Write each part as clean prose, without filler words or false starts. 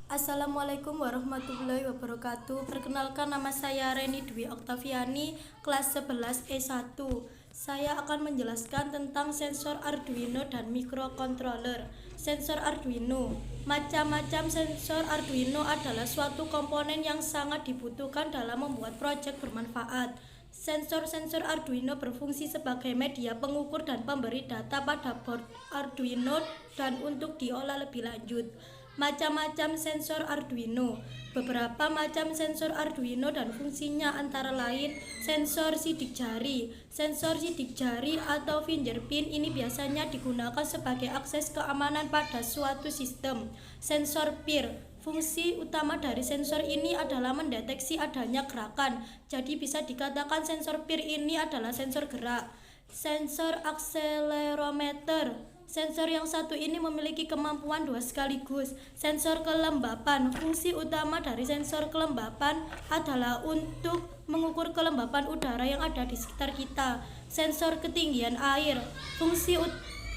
Assalamualaikum warahmatullahi wabarakatuh. Perkenalkan, nama saya Reni Dwi Oktaviani, kelas 11 E1. Saya akan menjelaskan tentang sensor Arduino dan microcontroller. Sensor Arduino. Macam-macam sensor Arduino adalah suatu komponen yang sangat dibutuhkan dalam membuat proyek bermanfaat. Sensor-sensor Arduino berfungsi sebagai media pengukur dan pemberi data pada board Arduino dan untuk diolah lebih lanjut. Macam-macam sensor Arduino. Beberapa macam sensor Arduino dan fungsinya antara lain sensor sidik jari. Sensor sidik jari atau fingerprint ini biasanya digunakan sebagai akses keamanan pada suatu sistem. Sensor peer. Fungsi utama dari sensor ini adalah mendeteksi adanya gerakan. Jadi bisa dikatakan sensor peer ini adalah sensor gerak. Sensor akselerometer. Sensor yang satu ini memiliki kemampuan dua sekaligus. Sensor kelembapan. Fungsi utama dari sensor kelembapan adalah untuk mengukur kelembapan udara yang ada di sekitar kita. Sensor ketinggian air. Fungsi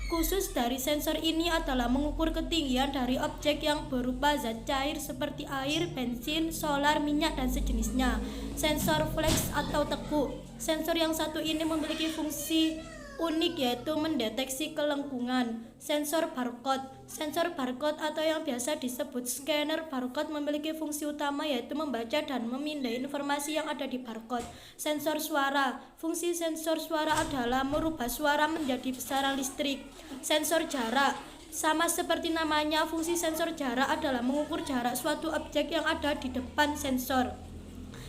khusus dari sensor ini adalah mengukur ketinggian dari objek yang berupa zat cair seperti air, bensin, solar, minyak, dan sejenisnya. Sensor flex atau tekuk. Sensor yang satu ini memiliki fungsi unik yaitu mendeteksi kelengkungan. Sensor barcode. Sensor barcode atau yang biasa disebut scanner barcode memiliki fungsi utama yaitu membaca dan memindai informasi yang ada di barcode. Sensor suara. Fungsi sensor suara adalah merubah suara menjadi besaran listrik. Sensor jarak. Sama seperti namanya, fungsi sensor jarak adalah mengukur jarak suatu objek yang ada di depan sensor.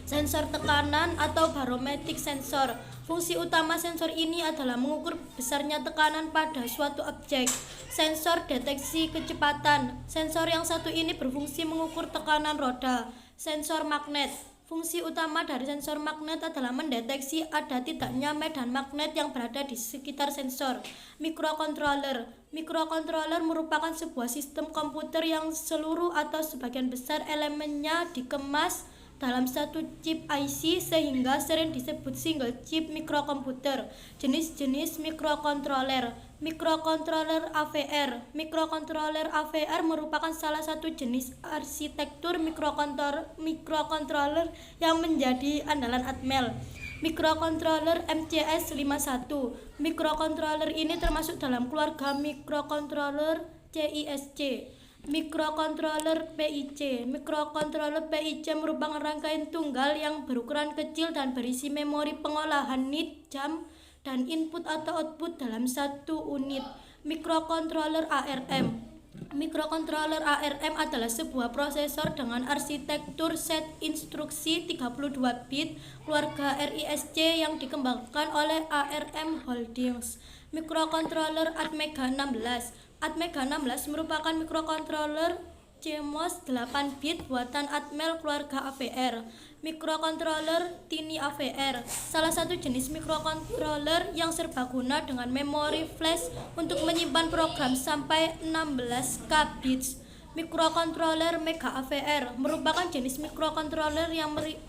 Sensor tekanan atau barometric sensor. Fungsi utama sensor ini adalah mengukur besarnya tekanan pada suatu objek. Sensor deteksi kecepatan. Sensor yang satu ini berfungsi mengukur tekanan roda. Sensor magnet. Fungsi utama dari sensor magnet adalah mendeteksi ada tidaknya medan magnet yang berada di sekitar sensor. Microcontroller. Microcontroller merupakan sebuah sistem komputer yang seluruh atau sebagian besar elemennya dikemas dalam satu chip IC sehingga sering disebut single chip mikrokomputer. Jenis-jenis mikrocontroller. Mikrocontroller AVR. Mikrocontroller AVR merupakan salah satu jenis arsitektur mikrocontroller yang menjadi andalan Atmel. Mikrocontroller MCS51. Mikrocontroller ini termasuk dalam keluarga mikrocontroller CISC. Mikrocontroller PIC. Mikrocontroller PIC merupakan rangkaian tunggal yang berukuran kecil dan berisi memori pengolahan nit, jam, dan input atau output dalam satu unit. Mikrocontroller ARM. Mikrocontroller ARM adalah sebuah prosesor dengan arsitektur set instruksi 32 bit keluarga RISC yang dikembangkan oleh ARM Holdings. Mikrocontroller Atmega 16. Atmega 16 merupakan mikrocontroller CMOS 8 bit buatan Atmel keluarga AVR. Mikrocontroller Tiny AVR, salah satu jenis mikrocontroller yang serbaguna dengan memori flash untuk menyimpan program sampai 16K bits. Mikrocontroller Mega AVR merupakan jenis mikrocontroller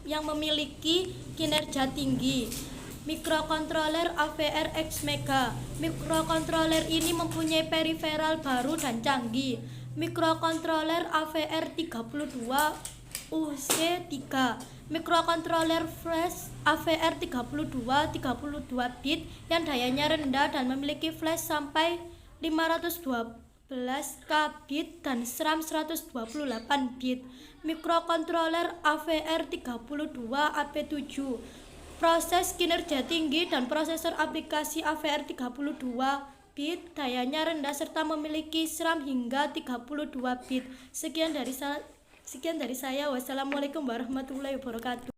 yang memiliki kinerja tinggi. Mikrocontroller AVR X Mega. Mikrocontroller ini mempunyai periferal baru dan canggih. Mikrocontroller AVR 32 UC3. Mikrocontroller flash AVR 32 bit yang dayanya rendah dan memiliki flash sampai 512K bit dan RAM 128 bit. Mikrocontroller AVR 32 AP7. Proses kinerja tinggi dan prosesor aplikasi AVR 32 bit, dayanya rendah serta memiliki RAM hingga 32 bit. Sekian dari saya. Wassalamualaikum warahmatullahi wabarakatuh.